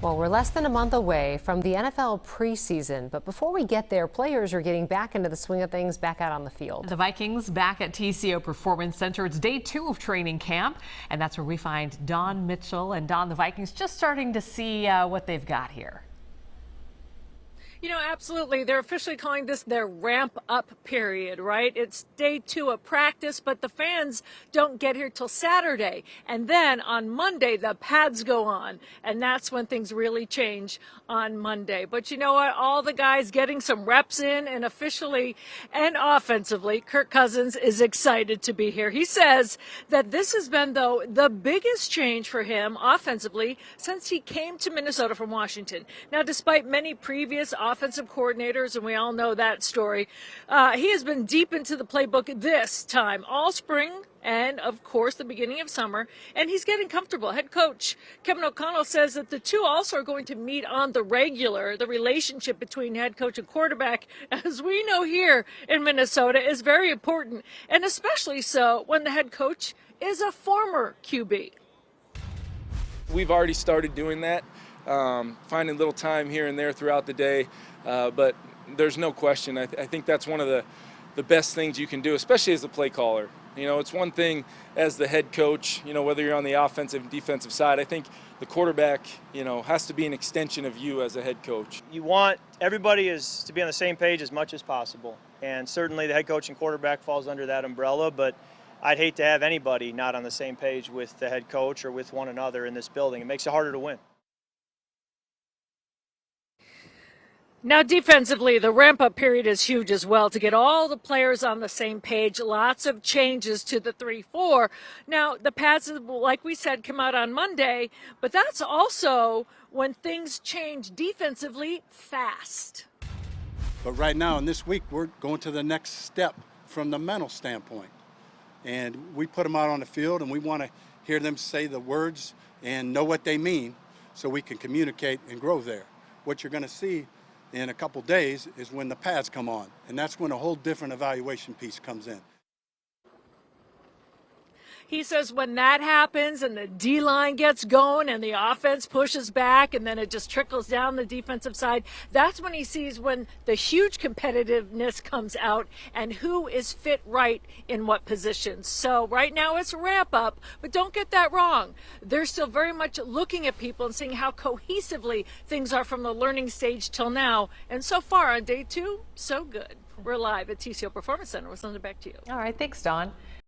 Well, we're less than a month away from the NFL preseason, but before we get there, players are getting back into the swing of things, back out on the field. The Vikings back at TCO Performance Center. It's day 2 of training camp, and that's where we find Don Mitchell. And Don, the Vikings just starting to see what they've got here. You know, absolutely. They're officially calling this their ramp-up period, right? It's day 2 of practice, but the fans don't get here till Saturday. And then on Monday, the pads go on, and that's when things really change on Monday. But you know what? All the guys getting some reps in, and officially and offensively, Kirk Cousins is excited to be here. He says that this has been, though, the biggest change for him offensively since he came to Minnesota from Washington. Now, despite many previous offensive coordinators, and we all know that story, he has been deep into the playbook this time, all spring and, of course, the beginning of summer, and he's getting comfortable. Head coach Kevin O'Connell says that the two also are going to meet on the regular. The relationship between head coach and quarterback, as we know here in Minnesota, is very important, and especially so when the head coach is a former QB. We've already started doing that. Finding little time here and there throughout the day, but there's no question. I think that's one of the best things you can do, especially as a play caller. You know, it's one thing as the head coach, you know, whether you're on the offensive and defensive side. I think the quarterback, you know, has to be an extension of you as a head coach. You want everybody to be on the same page as much as possible, and certainly the head coach and quarterback falls under that umbrella, but I'd hate to have anybody not on the same page with the head coach or with one another in this building. It makes it harder to win. Now, defensively, the ramp-up period is huge as well to get all the players on the same page. Lots of changes to the 3-4. Now, the pads, like we said, come out on Monday, but that's also when things change defensively fast. But right now, in this week, we're going to the next step from the mental standpoint. And we put them out on the field, and we want to hear them say the words and know what they mean so we can communicate and grow there. What you're going to see in a couple days is when the pads come on, and that's when a whole different evaluation piece comes in. He says when that happens and the D-line gets going and the offense pushes back and then it just trickles down the defensive side, that's when he sees when the huge competitiveness comes out and who is fit right in what positions. So right now it's a ramp up, but don't get that wrong. They're still very much looking at people and seeing how cohesively things are from the learning stage till now. And so far on day 2, so good. We're live at TCO Performance Center. We'll send it back to you. All right, thanks, Dawn.